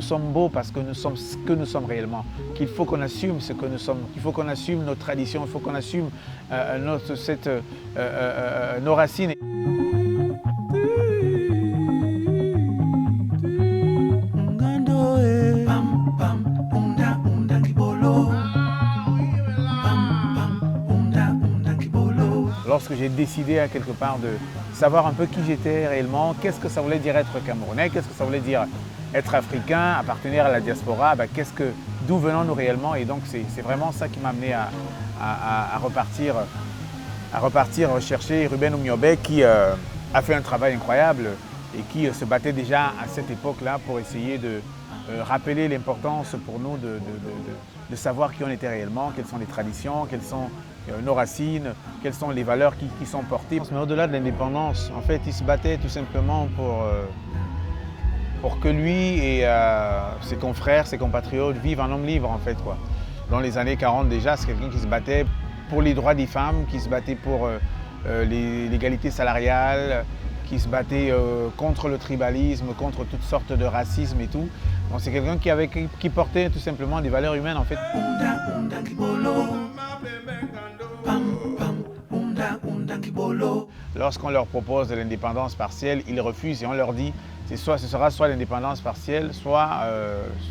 nous sommes beaux parce que nous sommes ce que nous sommes réellement, qu'il faut qu'on assume ce que nous sommes, qu'il faut qu'on assume nos traditions, il faut qu'on assume nos racines. Lorsque j'ai décidé à quelque part de savoir un peu qui j'étais réellement, qu'est-ce que ça voulait dire être Camerounais, qu'est-ce que ça voulait dire être africain, appartenir à la diaspora, d'où venons-nous réellement? Et donc c'est vraiment ça qui m'a amené à repartir chercher Ruben Oumiobe qui a fait un travail incroyable et qui se battait déjà à cette époque-là pour essayer de rappeler l'importance pour nous de savoir qui on était réellement, quelles sont les traditions, quelles sont nos racines, quelles sont les valeurs qui sont portées. Mais au-delà de l'indépendance, en fait, il se battait tout simplement pour que lui et ses confrères, ses compatriotes vivent en homme libre, en fait, quoi. Dans les années 40 déjà, c'est quelqu'un qui se battait pour les droits des femmes, qui se battait pour l'égalité salariale, qui se battait contre le tribalisme, contre toutes sortes de racisme et tout. Donc c'est quelqu'un qui portait tout simplement des valeurs humaines, en fait. Lorsqu'on leur propose de l'indépendance partielle, ils refusent et on leur dit ce sera soit l'indépendance partielle, soit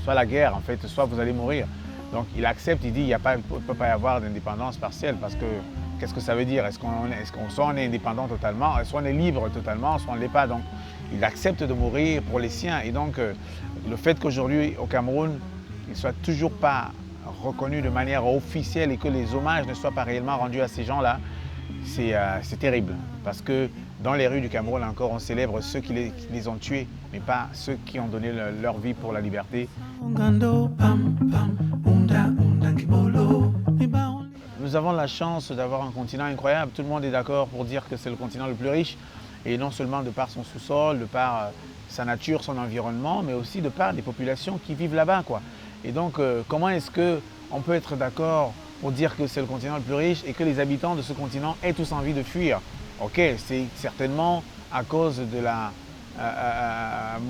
la guerre, en fait, soit vous allez mourir. Donc il accepte, il dit il ne peut pas y avoir d'indépendance partielle parce que qu'est-ce que ça veut dire? Soit on est indépendant totalement, soit on est libre totalement, soit on ne l'est pas. Donc il accepte de mourir pour les siens. Et donc le fait qu'aujourd'hui au Cameroun, il ne soit toujours pas reconnu de manière officielle et que les hommages ne soient pas réellement rendus à ces gens-là, c'est terrible. Parce que dans les rues du Cameroun encore, on célèbre ceux qui les ont tués, mais pas ceux qui ont donné leur vie pour la liberté. Nous avons la chance d'avoir un continent incroyable. Tout le monde est d'accord pour dire que c'est le continent le plus riche. Et non seulement de par son sous-sol, de par sa nature, son environnement, mais aussi de par les populations qui vivent là-bas, quoi. Et donc, comment est-ce qu'on peut être d'accord pour dire que c'est le continent le plus riche et que les habitants de ce continent aient tous envie de fuir? Ok, c'est certainement à cause de la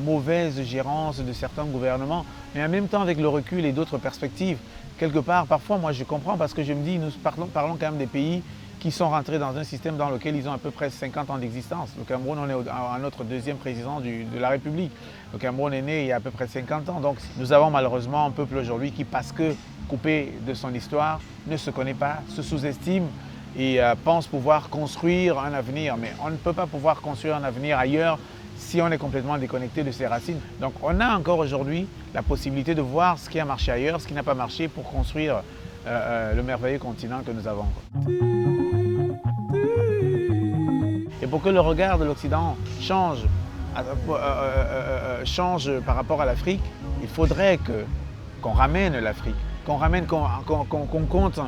mauvaise gérance de certains gouvernements, mais en même temps avec le recul et d'autres perspectives, quelque part, parfois moi je comprends parce que je me dis, nous parlons quand même des pays qui sont rentrés dans un système dans lequel ils ont à peu près 50 ans d'existence. Le Cameroun, on est à notre deuxième président de la République. Le Cameroun est né il y a à peu près 50 ans. Donc nous avons malheureusement un peuple aujourd'hui qui, parce que coupé de son histoire, ne se connaît pas, se sous-estime et pense pouvoir construire un avenir. Mais on ne peut pas pouvoir construire un avenir ailleurs si on est complètement déconnecté de ses racines. Donc on a encore aujourd'hui la possibilité de voir ce qui a marché ailleurs, ce qui n'a pas marché pour construire le merveilleux continent que nous avons. Et pour que le regard de l'Occident change par rapport à l'Afrique, il faudrait qu'on ramène l'Afrique, qu'on compte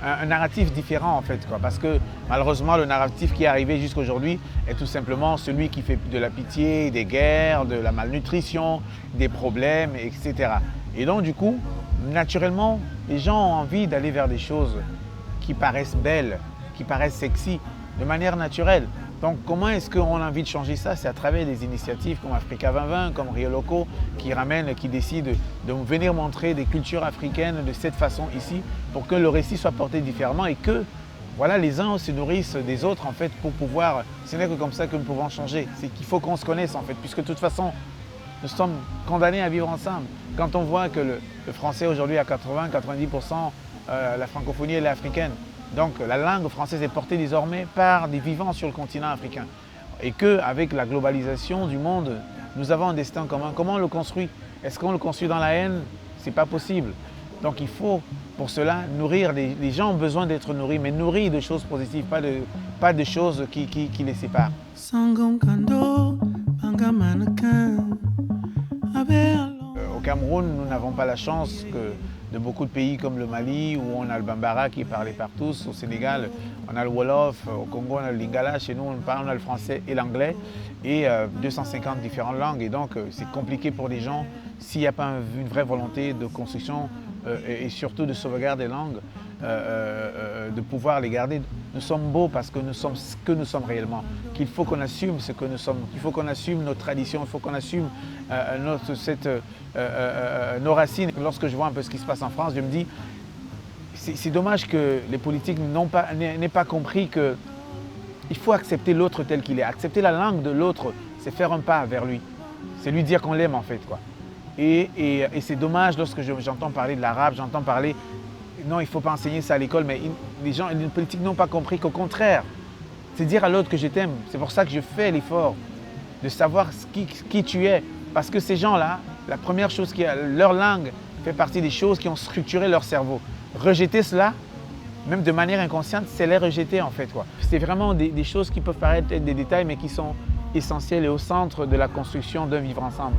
un narratif différent en fait, quoi. Parce que malheureusement le narratif qui est arrivé jusqu'aujourd'hui est tout simplement celui qui fait de la pitié, des guerres, de la malnutrition, des problèmes, etc. Et donc du coup, naturellement, les gens ont envie d'aller vers des choses qui paraissent belles, qui paraissent sexy, de manière naturelle. Donc comment est-ce qu'on a envie de changer ça? C'est à travers des initiatives comme Africa 2020, comme Rio Loco, qui décident de venir montrer des cultures africaines de cette façon ici, pour que le récit soit porté différemment et que voilà, les uns se nourrissent des autres en fait pour pouvoir, ce n'est que comme ça que nous pouvons changer. C'est qu'il faut qu'on se connaisse en fait, puisque de toute façon, nous sommes condamnés à vivre ensemble. Quand on voit que le français aujourd'hui à 80-90%, la francophonie elle est africaine. Donc la langue française est portée désormais par des vivants sur le continent africain. Et qu'avec la globalisation du monde, nous avons un destin commun. Comment on le construit? Est-ce qu'on le construit dans la haine? Ce n'est pas possible. Donc il faut pour cela nourrir, les gens ont besoin d'être nourris, mais nourris de choses positives, pas de choses qui les séparent. Au Cameroun, nous n'avons pas la chance de beaucoup de pays comme le Mali, où on a le Bambara qui est parlé par tous. Au Sénégal, on a le Wolof. Au Congo, on a le Lingala. Chez nous, on a le français et l'anglais et 250 différentes langues. Et donc, c'est compliqué pour les gens s'il n'y a pas une vraie volonté de construction et surtout de sauvegarde des langues. de pouvoir les garder. Nous sommes beaux parce que nous sommes ce que nous sommes réellement, qu'il faut qu'on assume ce que nous sommes, qu'il faut qu'on assume nos traditions, il faut qu'on assume nos racines. Lorsque je vois un peu ce qui se passe en France, je me dis, c'est dommage que les politiques n'aient pas compris qu'il faut accepter l'autre tel qu'il est. Accepter la langue de l'autre, c'est faire un pas vers lui. C'est lui dire qu'on l'aime en fait, quoi. Et c'est dommage lorsque j'entends parler de l'arabe, j'entends parler, non, il ne faut pas enseigner ça à l'école, mais les politiques n'ont pas compris qu'au contraire, c'est dire à l'autre que je t'aime. C'est pour ça que je fais l'effort de savoir qui tu es. Parce que ces gens-là, la première chose leur langue fait partie des choses qui ont structuré leur cerveau. Rejeter cela, même de manière inconsciente, c'est les rejeter en fait, quoi. C'est vraiment des choses qui peuvent paraître être des détails, mais qui sont essentielles et au centre de la construction d'un vivre ensemble.